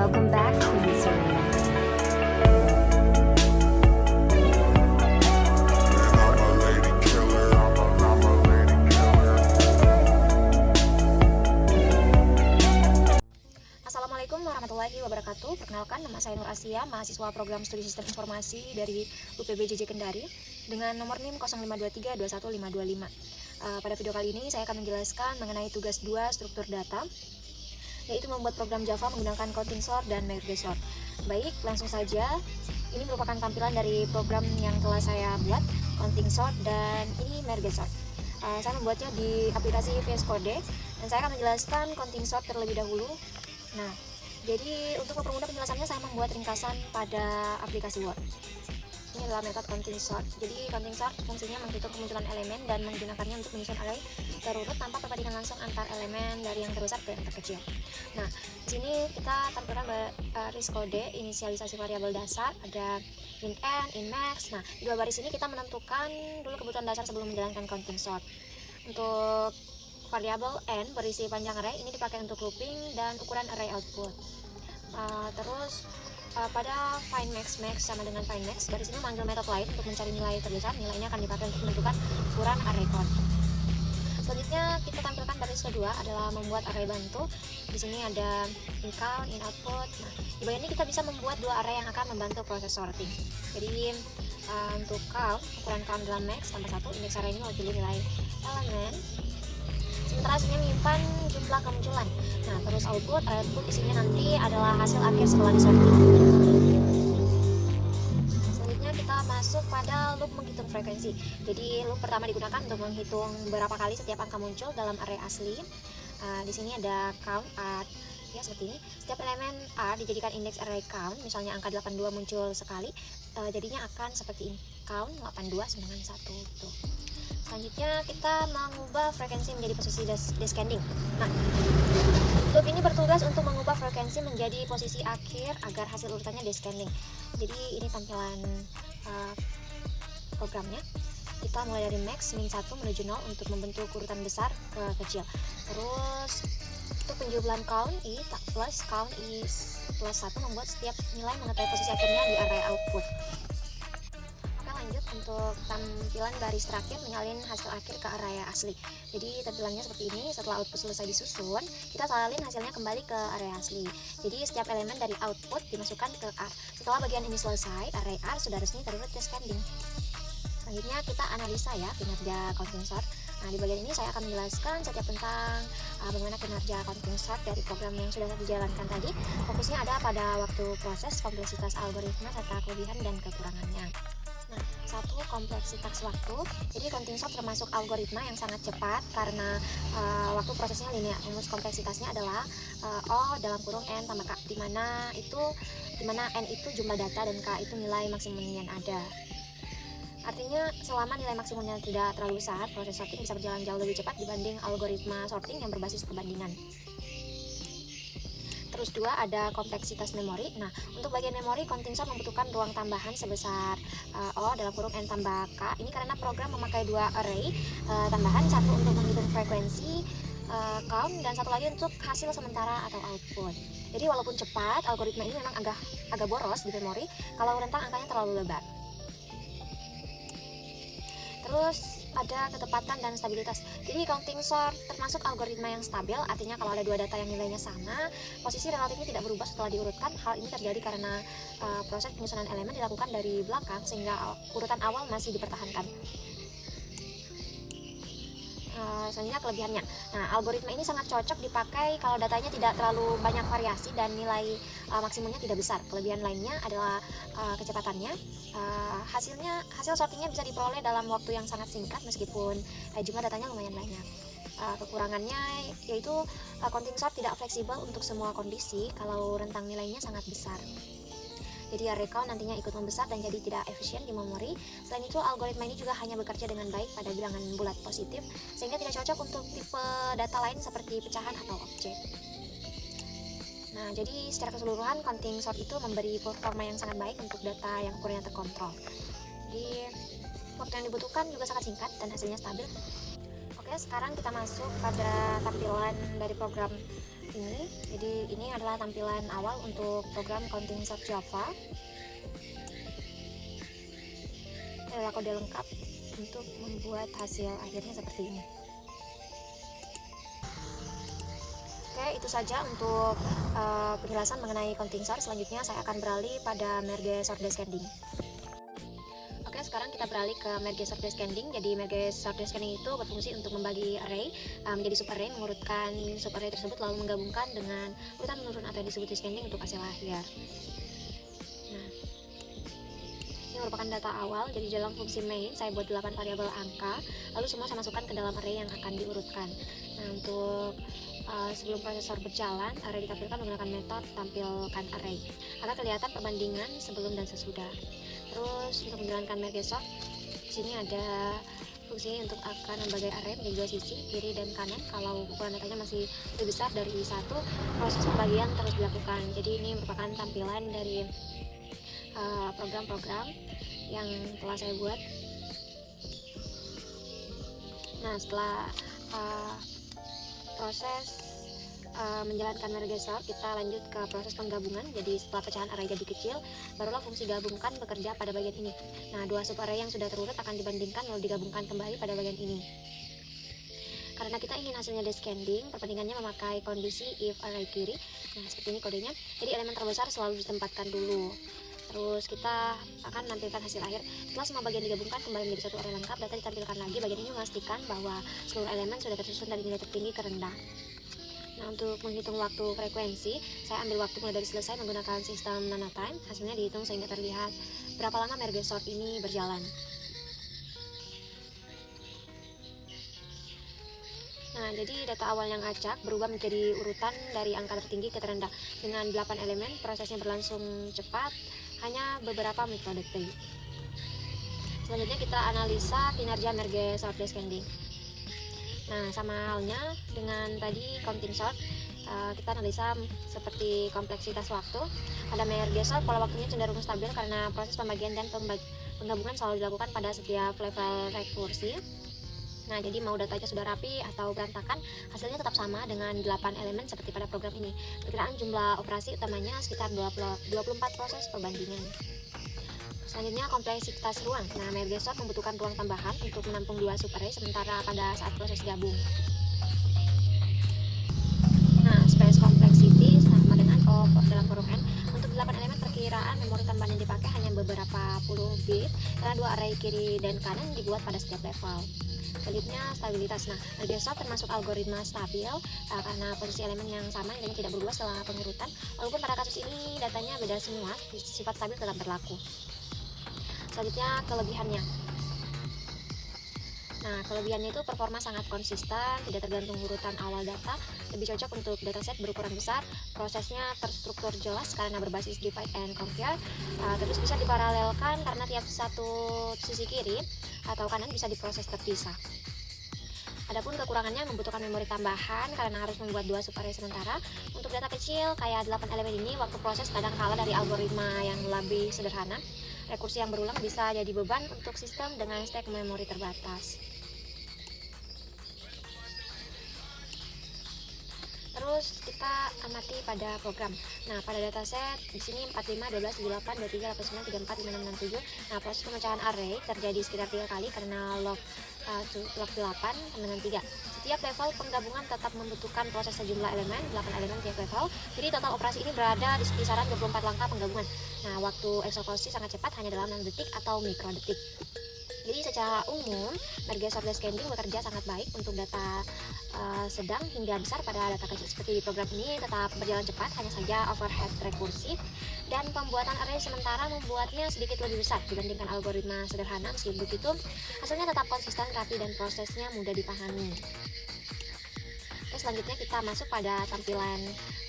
Welcome back, Queen Serena. Assalamualaikum warahmatullahi wabarakatuh. Perkenalkan, nama saya Nur Asia, mahasiswa program studi sistem informasi dari UPBJJ Kendari dengan nomor NIM 052321525. Pada video kali ini saya akan menjelaskan mengenai tugas 2 struktur data, yaitu membuat program Java menggunakan counting sort dan merge sort. Baik, langsung saja. Ini merupakan tampilan dari program yang telah saya buat, counting sort dan ini merge sort. Saya membuatnya di aplikasi VS Code dan saya akan menjelaskan counting sort terlebih dahulu. Nah, jadi untuk mempermudah penjelasannya saya membuat ringkasan pada aplikasi Word. Ini adalah metode counting sort. Jadi counting sort fungsinya menghitung kemunculan elemen dan menggunakannya untuk menyusun array terurut tanpa perbandingan langsung antar elemen dari yang terbesar ke yang terkecil. Nah, di sini kita tampilkan baris kode inisialisasi variabel dasar, ada int n, int max. Nah, di dua baris ini kita menentukan dulu kebutuhan dasar sebelum menjalankan counting sort. Untuk variabel n berisi panjang array ini dipakai untuk looping dan ukuran array output. Pada find max sama dengan find max, dari sini memanggil metode lain untuk mencari nilai terbesar. Nilainya akan dipakai untuk menentukan ukuran array count. Selanjutnya kita tampilkan baris kedua adalah membuat array bantu. Di sini ada in count, in output. Nah, di bagian ini kita bisa membuat dua array yang akan membantu proses sorting. Jadi untuk count, ukuran count dalam max tambah 1, indeks array ini mewakili nilai elemen. Sementara hasilnya menyimpan jumlah kemunculan. Nah, terus output isinya nanti adalah hasil akhir setelah disorting. Selanjutnya kita masuk pada loop menghitung frekuensi. Jadi loop pertama digunakan untuk menghitung berapa kali setiap angka muncul dalam array asli. Di sini ada count art, ya seperti ini. Setiap elemen R dijadikan indeks array count. Misalnya angka 82 muncul sekali, jadinya akan seperti ini. Count 82 sama dengan 1 gitu. Selanjutnya kita mengubah frekuensi menjadi posisi descending. Nah, loop ini bertugas untuk mengubah frekuensi menjadi posisi akhir agar hasil urutannya descending. Jadi ini tampilan programnya. Kita mulai dari max min 1 menuju 0 untuk membentuk urutan besar ke kecil. Terus untuk penjumlahan count i plus count i plus 1 membuat setiap nilai mengetahui posisi akhirnya di array output. Lanjut untuk tampilan baris terakhir menyalin hasil akhir ke array asli. Jadi tampilannya seperti ini. Setelah output selesai disusun, kita salin hasilnya kembali ke array asli. Jadi setiap elemen dari output dimasukkan ke R. Setelah bagian ini selesai, array R sudah resmi terurut descending. Selanjutnya kita analisa ya kinerja counting sort. Nah, di bagian ini saya akan menjelaskan setiap tentang bagaimana kinerja counting sort dari program yang sudah dijalankan tadi. Fokusnya ada pada waktu proses, kompleksitas algoritma, serta kelebihan dan kekurangannya. Nah, satu, kompleksitas waktu. Jadi counting sort termasuk algoritma yang sangat cepat karena waktu prosesnya linear. Rumus kompleksitasnya adalah O dalam kurung N tambah K, di mana N itu jumlah data dan K itu nilai maksimum yang ada. Artinya selama nilai maksimumnya tidak terlalu besar, proses sorting bisa berjalan jauh lebih cepat dibanding algoritma sorting yang berbasis perbandingan. Terus 2, ada kompleksitas memori. Nah, untuk bagian memori, counting sort membutuhkan ruang tambahan sebesar O dalam kurung N tambah K. Ini karena program memakai dua array tambahan, satu untuk menghitung frekuensi count dan satu lagi untuk hasil sementara atau output. Jadi walaupun cepat, algoritma ini memang agak boros di memori kalau rentang angkanya terlalu lebar. Terus ada ketepatan dan stabilitas. Jadi counting sort termasuk algoritma yang stabil, artinya kalau ada dua data yang nilainya sama, posisi relatifnya tidak berubah setelah diurutkan. Hal ini terjadi karena proses penyusunan elemen dilakukan dari belakang sehingga urutan awal masih dipertahankan. Selanjutnya kelebihannya. Nah, algoritma ini sangat cocok dipakai kalau datanya tidak terlalu banyak variasi dan nilai maksimumnya tidak besar. Kelebihan lainnya adalah kecepatannya. Hasil sortingnya bisa diperoleh dalam waktu yang sangat singkat meskipun jumlah datanya lumayan banyak. Kekurangannya yaitu counting sort tidak fleksibel untuk semua kondisi kalau rentang nilainya sangat besar. Jadi array count nantinya ikut membesar dan jadi tidak efisien di memori. Selain itu, algoritma ini juga hanya bekerja dengan baik pada bilangan bulat positif, sehingga tidak cocok untuk tipe data lain seperti pecahan atau objek. Nah, jadi secara keseluruhan counting sort itu memberi performa yang sangat baik untuk data yang ukurannya terkontrol. Jadi waktu yang dibutuhkan juga sangat singkat dan hasilnya stabil. Oke, sekarang kita masuk pada tampilan dari program ini. Jadi ini adalah tampilan awal untuk program Counting Chart Java. Ini adalah kode lengkap untuk membuat hasil akhirnya seperti ini. Oke, itu saja untuk penjelasan mengenai counting chart. Selanjutnya saya akan beralih pada merge sort descending. Oke, sekarang kita beralih ke merge sort descending. Jadi merge sort descending itu berfungsi untuk membagi array menjadi subarray, mengurutkan subarray tersebut lalu menggabungkan dengan urutan menurun atau yang disebut descending untuk hasil akhir. Nah, ini merupakan data awal. Jadi dalam fungsi main saya buat 8 variabel angka, lalu semua saya masukkan ke dalam array yang akan diurutkan. Nah, untuk sebelum prosesor berjalan, array ditampilkan menggunakan metode tampilkan array agar kelihatan perbandingan sebelum dan sesudah. Terus untuk menjalankan merge sort, di sini ada fungsi untuk akan membagi array menjadi dua sisi, kiri dan kanan. Kalau ukuran datanya masih lebih besar dari satu, proses pembagian terus dilakukan. Jadi ini merupakan tampilan dari program-program yang telah saya buat. Nah, setelah proses menjalankan merge sort, kita lanjut ke proses penggabungan. Jadi setelah pecahan array jadi kecil, barulah fungsi gabungkan bekerja pada bagian ini. Nah, dua subarray yang sudah terurut akan dibandingkan lalu digabungkan kembali pada bagian ini. Karena kita ingin hasilnya descending, perbandingannya memakai kondisi if array kiri. Nah, seperti ini kodenya. Jadi elemen terbesar selalu ditempatkan dulu. Terus kita akan menampilkan hasil akhir. Setelah semua bagian digabungkan kembali menjadi satu array lengkap, data ditampilkan lagi. Bagian ini memastikan bahwa seluruh elemen sudah tersusun dari nilai tertinggi ke rendah. Nah, untuk menghitung waktu frekuensi, saya ambil waktu mulai dari selesai menggunakan sistem nanotime. Hasilnya dihitung sehingga terlihat berapa lama merge sort ini berjalan. Nah, jadi data awal yang acak berubah menjadi urutan dari angka tertinggi ke terendah. Dengan 8 elemen, prosesnya berlangsung cepat, hanya beberapa mikrodetik. Selanjutnya kita analisa kinerja merge sort descending. Nah, sama halnya dengan tadi counting sort, kita analisa seperti kompleksitas waktu. Pada merge sort, pola waktunya cenderung stabil karena proses pembagian dan penggabungan selalu dilakukan pada setiap level rekursi. Nah, jadi mau datanya sudah rapi atau berantakan, hasilnya tetap sama dengan 8 elemen seperti pada program ini. Perkiraan jumlah operasi utamanya sekitar 24 proses perbandingan. Selanjutnya kompleksitas ruang. Nah, merge sort membutuhkan ruang tambahan untuk menampung dua subarray sementara pada saat proses gabung. Nah, space complexity sama dengan O dalam kurung N. Untuk 8 elemen perkiraan memori tambahan yang dipakai hanya beberapa puluh bit karena dua array kiri dan kanan dibuat pada setiap level. Selanjutnya stabilitas. Nah, merge sort termasuk algoritma stabil karena posisi elemen yang sama nilainya tidak berubah setelah pengurutan. Walaupun pada kasus ini datanya beda semua, sifat stabil tetap berlaku. Selanjutnya kelebihannya. Nah, kelebihannya itu performa sangat konsisten, tidak tergantung urutan awal data, lebih cocok untuk dataset berukuran besar, prosesnya terstruktur jelas karena berbasis divide and compare, terus bisa diparalelkan karena tiap satu sisi kiri atau kanan bisa diproses terpisah. Adapun kekurangannya membutuhkan memori tambahan karena harus membuat dua subarray sementara. Untuk data kecil kayak 8 elemen ini, waktu proses kadang kalah dari algoritma yang lebih sederhana. Rekursi yang berulang bisa jadi beban untuk sistem dengan stek memori terbatas. Terus kita amati pada program. Nah, pada dataset di sini 45, 12, 78, 23, 89, 34, 56, 67. Nah, proses pemecahan array terjadi sekitar 3 kali karena log 8 dengan 3. Setiap level penggabungan tetap membutuhkan proses sejumlah elemen, 8 elemen tiap level. Jadi total operasi ini berada di kisaran 24 langkah penggabungan. Nah, waktu eksekusi sangat cepat, hanya dalam 6 detik atau mikrodetik. Jadi secara umum, merge sort descending bekerja sangat baik untuk data sedang hingga besar pada data kecil seperti di program ini, tetap berjalan cepat, hanya saja overhead rekursi dan pembuatan array sementara membuatnya sedikit lebih besar dibandingkan algoritma sederhana. Meski begitu, hasilnya tetap konsisten, rapi, dan prosesnya mudah dipahami. Oke, selanjutnya kita masuk pada tampilan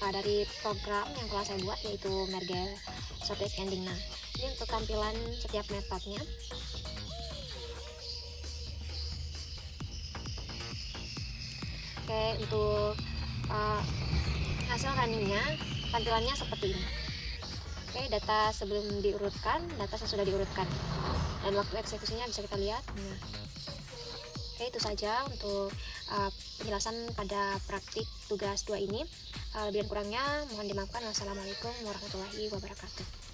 dari program yang telah saya buat, yaitu merge sort descending. Nah, ini untuk tampilan setiap metodenya. Oke, untuk hasil runningnya tampilannya seperti ini. Oke, data sebelum diurutkan, data sesudah diurutkan, dan waktu eksekusinya bisa kita lihat. Nah, oke, itu saja untuk penjelasan pada praktik tugas 2 ini. Lebih dan kurangnya mohon dimaafkan. Wassalamualaikum warahmatullahi wabarakatuh.